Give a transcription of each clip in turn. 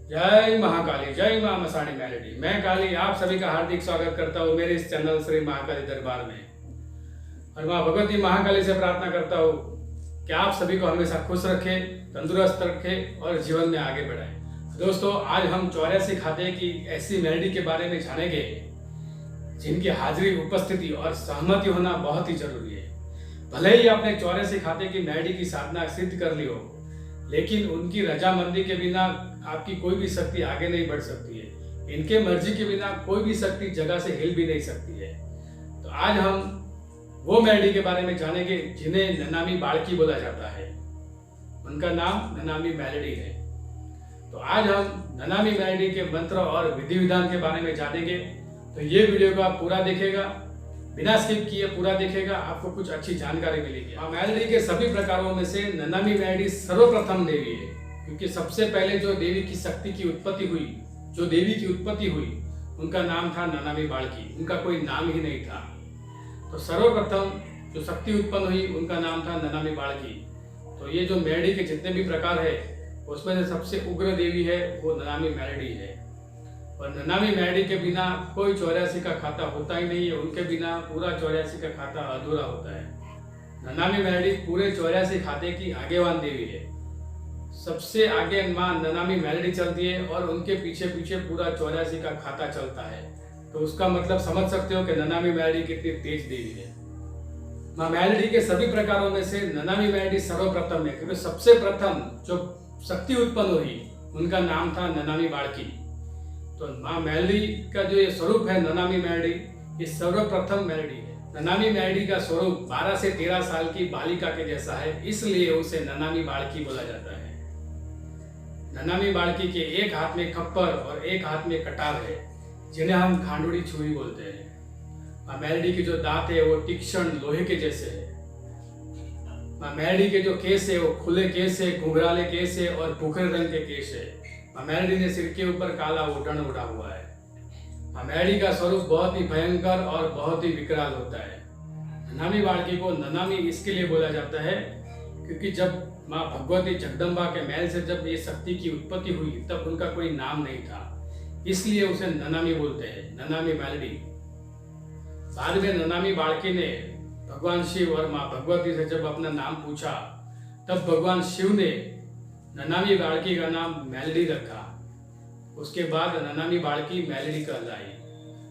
जय महाकाली, जय मां मसाणी मेलेडी। मैं काली आप सभी का हार्दिक स्वागत करता हूँ मेरे इस चैनल श्री महाकाली दरबार में। और मां भगवती महाकाली से प्रार्थना करता हूँ कि आप सभी को हमेशा खुश रखे, तंदुरुस्त रखे और जीवन में आगे बढ़ाए। दोस्तों, आज हम 84 खाते की ऐसी मेलेडी के बारे में जानेंगे जिनकी हाजिरी, उपस्थिति और सहमति होना बहुत ही जरूरी है। भले ही आपने 84 खाते की मेलेडी की साधना सिद्ध कर ली हो, लेकिन उनकी रजामंदी के बिना आपकी कोई भी शक्ति आगे नहीं बढ़ सकती है। इनके मर्जी के बिना कोई भी शक्ति जगह से हिल भी नहीं सकती है। तो आज हम वो मेलेडी के बारे में जानेंगे जिन्हें ननामी बालकी बोला जाता है। उनका नाम ननामी मेलेडी है। तो आज हम ननामी मेलेडी के मंत्र और विधि विधान के बारे में जानेंगे। तो ये वीडियो को आप पूरा देखेगा, बिना स्किप किए पूरा देखेगा, आपको कुछ अच्छी जानकारी मिलेगी। मेलेडी के सभी प्रकारों में से ननामी मेलेडी सर्वप्रथम देवी है, क्योंकि सबसे पहले जो देवी की शक्ति की उत्पत्ति हुई, जो देवी की उत्पत्ति हुई, उनका नाम था ननामी बालकी। उनका कोई नाम ही नहीं था। तो सर्वप्रथम जो शक्ति उत्पन्न हुई उनका नाम था ननामी बालकी। तो ये जो मेलेडी के जितने भी प्रकार है उसमें से सबसे उग्र देवी है वो ननामी मेलेडी है। और ननामी मेलेडी के बिना कोई 84 का खाता होता ही नहीं है। उनके बिना पूरा 84 का खाता अधूरा होता है। ननामी मेलेडी पूरे 84 खाते की आगेवान देवी है। सबसे आगे मां ननामी मेलेडी चलती है और उनके पीछे पीछे पूरा 84 का खाता चलता है। तो उसका मतलब समझ सकते हो कि ननामी मेलेडी कितनी तेज देवी है। मां मेलेडी के सभी प्रकारों में से ननामी मेलेडी सर्वप्रथम है, क्योंकि सबसे प्रथम जो शक्ति उत्पन्न हुई उनका नाम था ननामी बालकी। तो मां मेलेडी का जो ये स्वरूप है ननामी मेलेडी, ये सर्वप्रथम मेलेडी है। ननामी मेलेडी का स्वरूप 12 से 13 साल की बालिका के जैसा है, इसलिए उसे ननामी बालकी बोला जाता है। ननामी बालकी के एक हाथ में खप्पर और एक हाथ में कटार है, जिन्हें हम खांडुड़ी छुरी बोलते हैं। मां मेलेडी के जो दांत है वो तीक्ष्ण लोहे के जैसे है। मां मेलेडी के जो केस है वो खुले केस है, घुंघराले केस है और भूखे रंग के केस है। मां मेलेडी ने सिर के ऊपर काला ओढ़न ओढ़ा हुआ है। मां मेलेडी का स्वरूप बहुत ही भयंकर और बहुत ही विकराल होता है। ननामी बालकी को ननामी इसके लिए बोला जाता है क्योंकि जब मां भगवती जगदम्बा के महल से जब ये शक्ति की उत्पत्ति हुई तब उनका कोई नाम नहीं था, इसलिए उसे ननामी बोलते हैं, ननामी मेलेडी। बाद में ननामी बालकी ने भगवान शिव और मां भगवती से जब अपना नाम पूछा तब भगवान शिव ने ननामी बालकी का नाम मेलेडी रखा। उसके बाद ननामी बालकी मेलेडी कहलाई।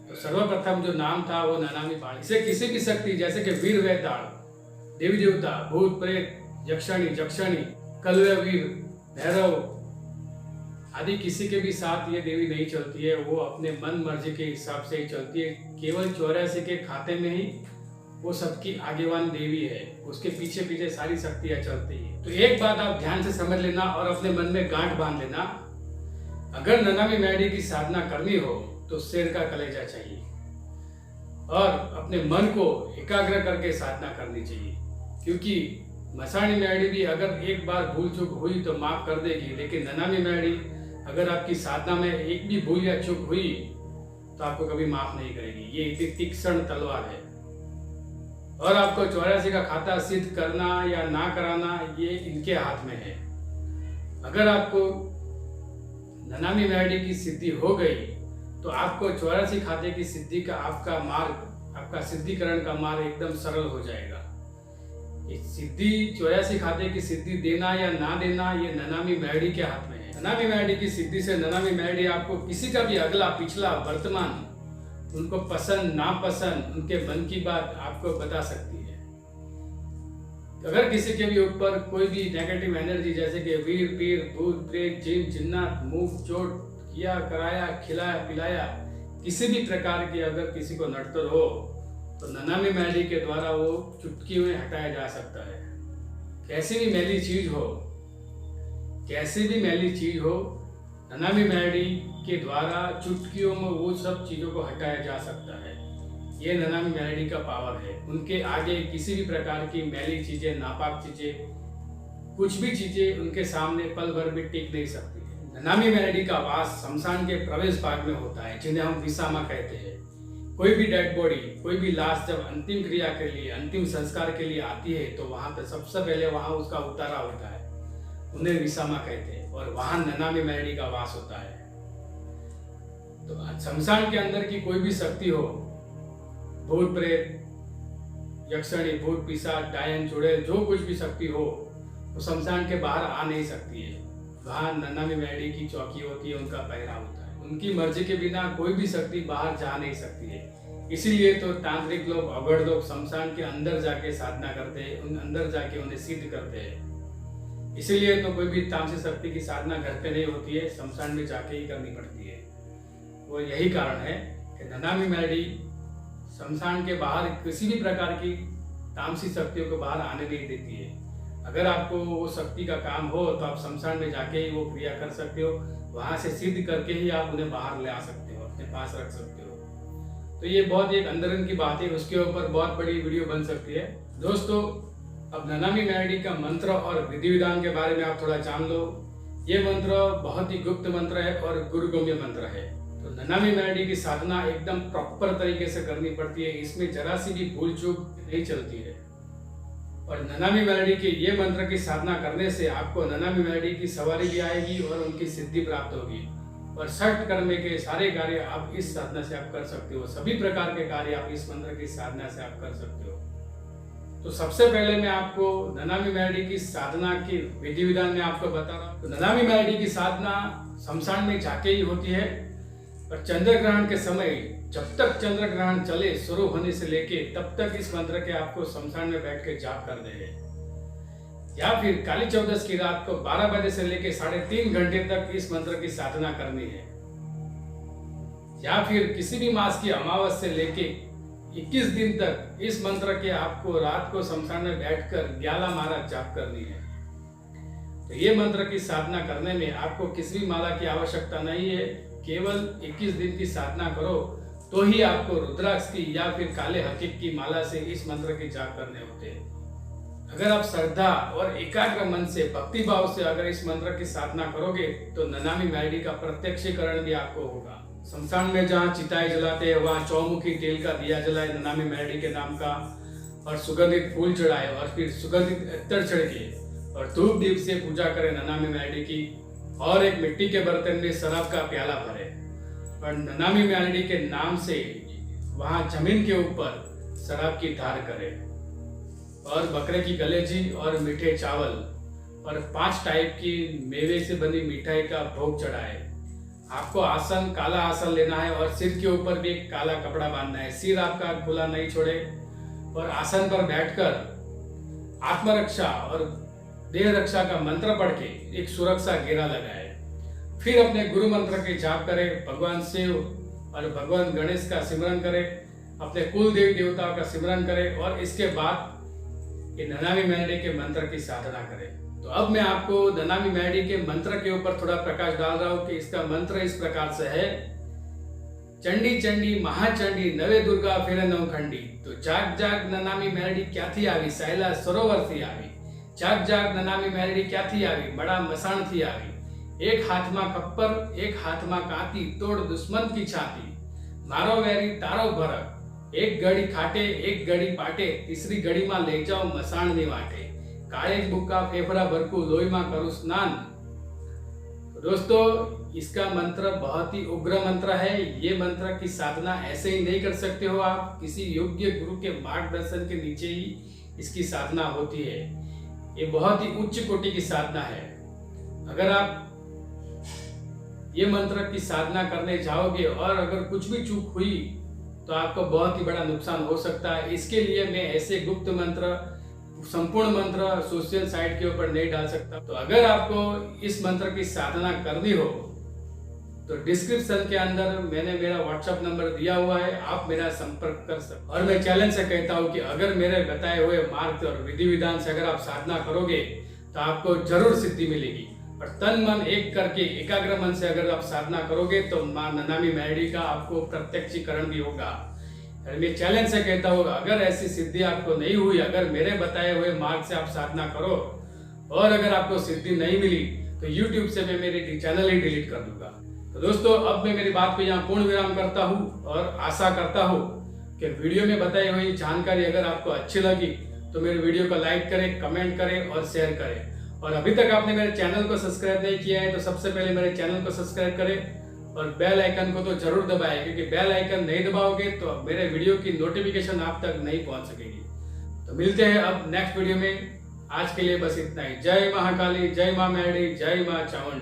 तो सर्वप्रथम जो नाम था वो ननामी बालकी। इसे किसी भी शक्ति जैसे कि वीर वैताल, देवी देवता, भूत प्रेत, यक्षणी, जक्षणी, कलवीर, भैरव आदि किसी के भी साथ ये देवी नहीं चलती है। वो अपने मन मर्जी के हिसाब से ही चलती है। केवल 84 के खाते में ही वो सबकी आगेवान देवी है। उसके पीछे पीछे सारी शक्तियां चलती है। तो एक बात आप ध्यान से समझ लेना और अपने मन में गांठ बांध लेना, अगर ननामी मेलेडी की साधना करनी हो तो शेर का कलेजा चाहिए और अपने मन को एकाग्र करके साधना करनी चाहिए। क्योंकि मसाणी मेलेडी भी अगर एक बार भूल चूक हुई तो माफ कर देगी, लेकिन ननामी मेलेडी अगर आपकी साधना में एक भी भूल या चूक हुई तो आपको कभी माफ नहीं करेगी। ये इतनी तीक्ष्ण तलवार है। और आपको 84 का खाता सिद्ध करना या ना कराना ये इनके हाथ में है। अगर आपको ननामी मेलेडी की सिद्धि हो गई तो आपको 84 खाते की सिद्धि का आपका मार्ग, आपका सिद्धिकरण का मार्ग एकदम सरल हो जाएगा। सिद्धि 84 खाते की सिद्धि देना या ना देना ये ननामी मेलेडी के हाथ में है। ननामी मेलेडी की सिद्धि से ननामी मेलेडी आपको किसी का भी अगला, पिछला, वर्तमान, उनको पसंद नापसंद, उनके मन की बात आपको बता सकती है। अगर किसी के भी ऊपर कोई भी नेगेटिव एनर्जी जैसे कि वीर पीर, भूत प्रेत, जिन जिन्नात, मुंह चोट किया, कराया, खिलाया, पिलाया, किसी भी प्रकार की अगर किसी को नड़तर हो तो ननामी मेलेडी के द्वारा वो चुटकी में हटाया जा सकता है। कैसी भी मैली चीज हो, कैसी भी मैली चीज हो, ननामी मेलेडी के द्वारा चुटकियों में वो सब चीजों को हटाया जा सकता है। ये ननामी मेलेडी का पावर है। उनके आगे किसी भी प्रकार की मैली चीजें, नापाक चीजें, कुछ भी चीजें उनके सामने पल भर भी टिक नहीं सकती है। ननामी मेलेडी का वास शमशान के प्रवेश भाग में होता है, जिन्हें हम विसामा कहते हैं। कोई भी डेड बॉडी, कोई भी लाश जब अंतिम क्रिया के लिए, अंतिम संस्कार के लिए आती है तो वहां पर सबसे पहले वहां उसका उतारा होता है। उन्हें विषामा कहते हैं और वहां ननामी मेलडी का वास होता है। तो शमशान के अंदर की कोई भी शक्ति हो, भूत प्रेत, यक्षिणी, भूत पिशाच, डायन, चुड़ैल, जो कुछ भी शक्ति हो वो शमशान के बाहर आ नहीं सकती है। वहां ननामी मेलडी की चौकी होती है, उनका पहरा होता है। उनकी मर्जी के बिना कोई भी शक्ति बाहर जा नहीं सकती है। इसीलिए तो तांत्रिक लोग, अवगढ़ लोग शमशान के अंदर जाके साधना करते हैं, उन अंदर जाके उन्हें सिद्ध करते हैं। इसीलिए तो कोई भी तामसिक शक्ति की साधना घर पे नहीं होती है, शमशान में जाके ही करनी पड़ती है। वो यही कारण है कि ननामी मेलडी शमशान के बाहर किसी भी प्रकार की तामसिक शक्तियों को बाहर आने नहीं देती है। अगर आपको वो शक्ति का काम हो तो आप शमशान में जाके ही वो क्रिया कर सकते हो, वहां से सिद्ध करके ही आप उन्हें बाहर ले आ सकते हो, अपने पास रख सकते हो। तो ये बहुत एक अंदरन की बात है, उसके ऊपर बहुत बड़ी वीडियो बन सकती है। दोस्तों, अब ननामी मेलडी का मंत्र और विधि विधान के बारे में आप थोड़ा जान लो। ये मंत्र बहुत ही गुप्त मंत्र है और गुरुगम्य मंत्र है। तो ननामी मेलडी की साधना एकदम प्रॉपर तरीके से करनी पड़ती है, इसमें जरा सी भी भूल चूक नहीं चलती है। और ननामी मेलडी के ये मंत्र की साधना करने से आपको ननामी मेलडी की सवारी भी आएगी और उनकी सिद्धि प्राप्त होगी। और षट कर्म के सारे कार्य आप इस साधना से आप कर सकते हो। सभी प्रकार के कार्य आप इस मंत्र की साधना से आप कर सकते हो। तो सबसे पहले मैं आपको ननामी मेलडी की साधना की विधि विधान में आपको बता रहा हूँ। तो ननामी मेलडी की साधना शमशान में जाके ही होती है। और चंद्र ग्रहण के समय, जब तक चंद्र ग्रहण चले शुरू होने से लेके तब तक इस मंत्र के आपको शमशान में बैठ के जाप कर देंगे। या फिर काली चौदस की रात को 12 बजे से लेके 3.5 घंटे तक इस मंत्र की साधना करनी है। या फिर किसी भी मास की अमावस से लेके 21 दिन तक इस मंत्र के आपको रात को शमशान में बैठकर 11 माला जाप करनी है। तो ये मंत्र की साधना करने में आपको किसी भी माला की आवश्यकता नहीं है। केवल 21 दिन की साधना करो तो ही आपको रुद्राक्ष की या फिर काले हकीक की माला से इस मंत्र के जाप करने होते हैं। अगर आप श्रद्धा और एकाग्र मन से, भक्ति भाव से अगर इस मंत्र की साधना करोगे तो ननामी मेलडी का प्रत्यक्षीकरण भी आपको होगा। शमशान में जहाँ चिताएं जलाते हैं वहाँ चौमुखी तेल का दिया जलाए ननामी मेलडी के नाम का, और सुगंधित फूल चढ़ाए और फिर सुगंधित अत्तर छिड़के और धूप दीप से पूजा करें ननामी मेलडी की। और एक मिट्टी के बर्तन में शराब का प्याला भरे और ननामी मेलडी के नाम से वहां जमीन के ऊपर शराब की धार करे और बकरे की कलेजी और मीठे चावल और 5 टाइप की मेवे से बनी मिठाई का भोग चढ़ाए। आपको आसन, काला आसन लेना है और सिर के ऊपर भी एक काला कपड़ा बांधना है। सिर आपका खुला नहीं छोड़े और आसन पर बैठकर आत्मरक्षा और देह रक्षा का मंत्र पढ़ के एक सुरक्षा घेरा लगाए। फिर अपने गुरु मंत्र के जाप करें, भगवान शिव और भगवान गणेश का सिमरन करें, अपने कुल देवी देवताओं का सिमरन करें और इसके बाद ये ननामी मेलडी के मंत्र की साधना करें। तो अब मैं आपको ननामी मेलडी के मंत्र के ऊपर थोड़ा प्रकाश डाल रहा हूं कि इसका मंत्र इस प्रकार से है। चंडी चंडी महाचंडी नवे दुर्गा फिर नवखंडी। तो जाग जाग ननामी मेलडी क्या थी आवी, सहेला सरोवर थी आवी। जाग जाग ननामी मेलडी क्या थी आवी, बड़ा मसाण थी आवी। एक हाथ में कप्पर, एक हाथ में काती, तोड़ दुश्मन की छाती। मारो वेरी तारो भरक, एक घड़ी खाटे एक घड़ी पाटे, तीसरी घड़ी में ले जाओ मसाण ने वाटे। काले बुक्का फेफड़ा भरकू लोई में करूं स्नान। तो दोस्तों, इसका मंत्र बहुत ही उग्र मंत्र है। ये मंत्र की साधना ऐसे ही नहीं कर सकते हो आप, किसी योग्य गुरु के मार्गदर्शन के नीचे ही इसकी साधना होती है। ये बहुत ही उच्च कोटि की साधना है। अगर आप ये मंत्र की साधना करने जाओगे और अगर कुछ भी चूक हुई तो आपको बहुत ही बड़ा नुकसान हो सकता है। इसके लिए मैं ऐसे गुप्त मंत्र, संपूर्ण मंत्र सोशल साइट के ऊपर नहीं डाल सकता। तो अगर आपको इस मंत्र की साधना करनी हो तो डिस्क्रिप्शन के अंदर मैंने मेरा व्हाट्सएप नंबर दिया हुआ है, आप मेरा संपर्क कर सकते। और मैं चैलेंज से कहता हूं कि अगर मेरे बताए हुए मार्ग और विधि विधान से अगर आप साधना करोगे तो आपको जरूर सिद्धि मिलेगी। और तन मन एक करके एकाग्र मन से अगर आप साधना करोगे तो मां ननामी मेलडी का आपको प्रत्यक्षीकरण भी होगा। और मैं चैलेंज से कहता हूँ, अगर ऐसी सिद्धि आपको नहीं हुई, अगर मेरे बताए हुए मार्ग से आप साधना करो और अगर आपको सिद्धि नहीं मिली तो YouTube से मैं मेरी चैनल ही डिलीट कर दूंगा। तो दोस्तों, अब मैं मेरी बात को यहाँ पूर्ण विराम करता हूँ और आशा करता हूँ कि वीडियो में बताई हुई जानकारी अगर आपको अच्छी लगी तो मेरे वीडियो को लाइक करें, कमेंट करें और शेयर करें। और अभी तक आपने मेरे चैनल को सब्सक्राइब नहीं किया है तो सबसे पहले मेरे चैनल को सब्सक्राइब करें और बेल आइकन को तो जरूर दबाएं, क्योंकि बेल आइकन नहीं दबाओगे तो मेरे वीडियो की नोटिफिकेशन आप तक नहीं पहुंच सकेगी। तो मिलते हैं अब नेक्स्ट वीडियो में। आज के लिए बस इतना ही। जय महाकाली, जय मां मैरडी, जय मां चामुंडा।